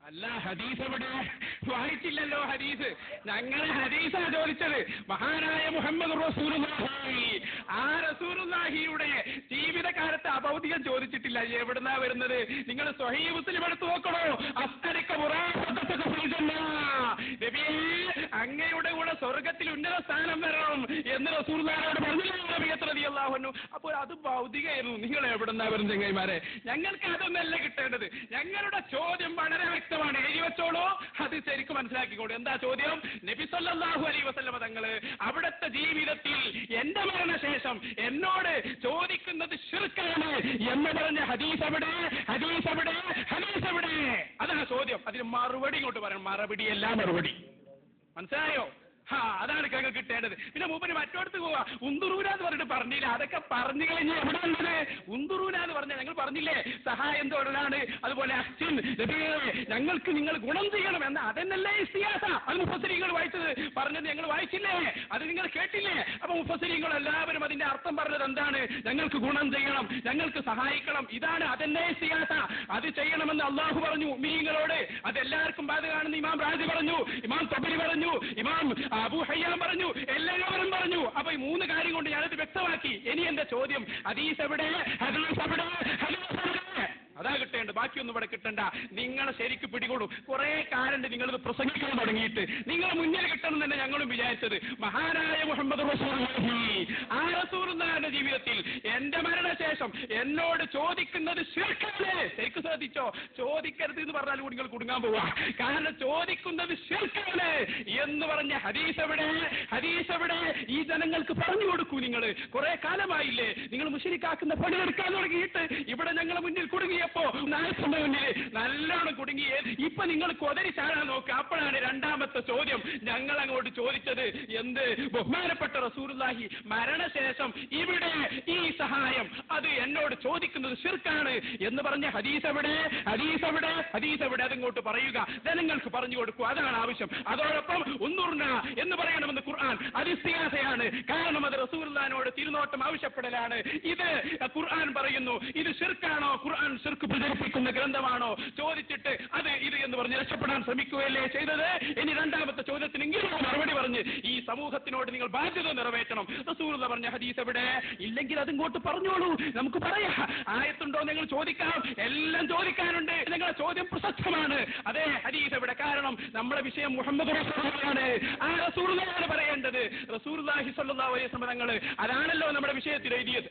അല്ല ഹദീസ് എവിടെ? വായിച്ചില്ലല്ലോ ഹദീസ്. ഞങ്ങളെ ഹദീസാ ചോദിച്ചത്. മഹാനായ മുഹമ്മദ് റസൂലുള്ളാഹി, ആ റസൂലുള്ളാഹിയുടെ ജീവിതകാലത്ത് അഭൗതികം ചോദിച്ചിട്ടില്ല. എവിടുന്നാ വരുന്നത്? നിങ്ങൾ സ്വഹീഹ് മുസ്ലിം എടുത്തു നോക്കണോ? അസ്തരിക്ക മുറാഫഖതക ഫിൽ ജന്ന, നബിയേ അങ്ങയുടെ കൂടെ സ്വർഗ്ഗത്തിൽ ഉന്നത സ്ഥാനം വരണം എന്ന് റസൂലുള്ളാഹിയോട് പറഞ്ഞില്ലേ നബിയത്ത് റളിയല്ലാഹു അൻഹു. അപ്പോൾ അത് ഭൗതികമായിരുന്നു. നിങ്ങൾ എവിടുന്നാ വരുന്നത് ചങ്ങായിമാരെ? ഞങ്ങൾക്ക് അതൊന്നല്ല കിട്ടേണ്ടത്. ഞങ്ങളുടെ ചോദ്യം വളരെ വ്യക്തമാണ്. എഴുതി വെച്ചോളൂ, അത് ശരിക്കും മനസ്സിലാക്കിക്കോളൂ. എന്താ ചോദ്യം? നബി സല്ലല്ലാഹു അലൈഹി വസല്ലമ തങ്ങള് അവിടുത്തെ ജീവിതത്തിൽ എന്റെ മരണശേഷം എന്നോട് ചോദിക്കുന്നത് ശിർക്കാണ് എന്ന് പറഞ്ഞ ഹദീസ് എവിടെ? ഹദീസ് എവിടെ? ഹദീസ് എവിടെ? അതാണ് ചോദ്യം. അതിന് മറുപടി ഇങ്ങോട്ട് പറയണം. മറുപടിയല്ല മറുപടി. മനസ്സിലായോ? അതാണ് ഞങ്ങൾ കിട്ടേണ്ടത്. പിന്നെ മൂപ്പര് മറ്റോടത്ത് പോവാ ഉന്തുറൂന എന്ന് പറഞ്ഞിട്ട് പറഞ്ഞില്ല. അതൊക്കെ പറഞ്ഞു കഴിഞ്ഞ് എവിടെ ഉള്ളത്? ഉന്തുറൂന എന്ന് പറഞ്ഞാൽ ഞങ്ങൾ പറഞ്ഞില്ലേ സഹായം തൊഴിലാണ്, അതുപോലെ അഹ്സിൻ ഞങ്ങൾക്ക് നിങ്ങൾ ഗുണം ചെയ്യണം എന്ന അതന്നല്ലേ ഇസ്തിയാസ. അത് മുഫസ്സിരീങ്ങൾ വായിച്ചത് പറഞ്ഞത് ഞങ്ങൾ വായിച്ചില്ലേ? അത് നിങ്ങൾ കേട്ടില്ലേ? അപ്പൊ മുഫസ്സിരീങ്ങൾ എല്ലാവരും അതിന്റെ അർത്ഥം പറഞ്ഞത് എന്താണ്? ഞങ്ങൾക്ക് ഗുണം ചെയ്യണം, ഞങ്ങൾക്ക് സഹായിക്കണം, ഇതാണ് അതന്നെ ഇസ്തിയാസ. അത് ചെയ്യണമെന്ന് അള്ളാഹു പറഞ്ഞു മുഅ്മിനീങ്ങളോട്. അതെല്ലാവർക്കും ബാധകമാണെന്ന് ഇമാം റാസി പറഞ്ഞു, ഇമാം തബരി പറഞ്ഞു, ഇമാം അബൂ ഹയ്യാൻ പറഞ്ഞു, എല്ലാവരും പറഞ്ഞു. അപ്പൊ ഈ മൂന്ന് കാര്യം കൊണ്ട് ഞാനത് വ്യക്തമാക്കി. ഇനി എന്റെ ചോദ്യം ഹദീസ് എവിടെ? ഹദീസ് എവിടെ? ഹദീസ് എവിടെ? അതാ കിട്ടേണ്ടത്. ബാക്കിയൊന്നും ഇവിടെ കിട്ടണ്ട. നിങ്ങളെ ശരിക്ക് പിടികൊള്ളൂ. കുറെ കാലണ്ട് നിങ്ങളിത് പ്രസംഗിക്കാൻ തുടങ്ങിയിട്ട്. നിങ്ങളെ മുന്നിൽ കിട്ടണം തന്നെ ഞങ്ങളും വിചാരിച്ചത്. മഹാനായ മുഹമ്മദ് റസൂലുള്ളാഹി, ആ റസൂലുള്ളാഹിയുടെ ജീവിതത്തിൽ എന്റെ മരണശേഷം എന്നോട് ചോദിക്കുന്നത് ശിർക്കാണ്. ശരിക്കും ശ്രദ്ധിച്ചോ, ചോദിക്കരുത് എന്ന് പറഞ്ഞാൽ കൂടി നിങ്ങൾ കുടുങ്ങാൻ പോവാ. കാരണം ചോദിക്കുന്നത് ശിർക്കാണ് എന്ന് പറഞ്ഞ ഹദീസ് എവിടെ? ഹദീസ് എവിടെ? ഈ ജനങ്ങൾക്ക് പറഞ്ഞു കൊടുക്കൂ. നിങ്ങൾ കുറെ കാലമായില്ലേ നിങ്ങൾ മുശ്രിക്കാക്കുന്ന പണിയെടുക്കാൻ തുടങ്ങിയിട്ട്. ഇവിടെ ഞങ്ങളെ മുന്നിൽ കുടുങ്ങിയപ്പോ നായത്തിന്റെ മുന്നിൽ നല്ലോണം കുടുങ്ങിയേ. ഇപ്പൊ നിങ്ങൾ കൊതരി ചാടാൻ നോക്കുക. അപ്പോഴാണ് രണ്ടാമത്തെ ചോദ്യം ഞങ്ങൾ അങ്ങോട്ട് ചോദിച്ചത്. എന്ത്? ബഹുമാനപ്പെട്ട റസൂലുള്ളാഹി മരണശേഷം ഇവിടെ ഈ സഹായം അത് എന്നോട് ചോദിക്കുന്നത് ശിർക്കാണ് എന്ന് പറഞ്ഞ ഹദീസ് എവിടെ? ഹദീസ് എവിടെ? ഹദീസ് എവിടെ? അതിങ്ങോട്ട് പറയുക, ജനങ്ങൾക്ക് പറഞ്ഞു കൊടുക്കുക. അതാണ് ആവശ്യം. അതോടൊപ്പം ഉന്നുർന എന്ന് പറയണമെന്ന് ഖുർആൻ. അത് ഇസ്തിഗാസയാണ്. കാരണം അത് റസൂലുള്ളാഹിനോട് തിരുനോട്ടം ആവശ്യപ്പെടലാണ്. ഇത് ഖുർആൻ പറയുന്നു. ഇത് ശിർക്കാണോ? ഖുർആൻ ശിർക്ക് പ്രചരിപ്പിക്കുന്ന ഗ്രന്ഥമാണോ? ചോദിച്ചിട്ട് അത് ഇത് എന്ന് പറഞ്ഞ് രക്ഷപ്പെടാൻ ശ്രമിക്കുകയല്ലേ ചെയ്തത്? ഇനി രണ്ടാമത്തെ ചോദ്യത്തിന് ഇങ്ങനെ മറുപടി പറഞ്ഞ് ഈ സമൂഹത്തിനോട് നിങ്ങൾ ബാധ്യത നിറവേറ്റണം. റസൂലുള്ളാഹി പറഞ്ഞ ഹദീസ് എവിടെ? ഇല്ലെങ്കിൽ അതിങ്ങോട്ട് പറഞ്ഞോളൂ, നമുക്ക് പറയാം. ആയത്തുണ്ടോ നിങ്ങൾ ചോദിക്കാം, എല്ലാം ചോദിക്കാനുണ്ട്. നിങ്ങളുടെ ചോദ്യം പ്രസക്തമാണ്. അതെ, ഹദീസ് എവിടെ? കാരണം നമ്മുടെ വിഷയം മുഹമ്മദ് റസൂലുള്ളാഹിയാണ്. ആ റസൂലുള്ളാഹിയാണ് പറയേണ്ടത്. റസൂലുള്ളാഹി സ്വല്ലല്ലാഹു അലൈഹി വസല്ലം തങ്ങൾ അതാണല്ലോ നമ്മുടെ വിഷയത്തിൽ എഴുതിയത്.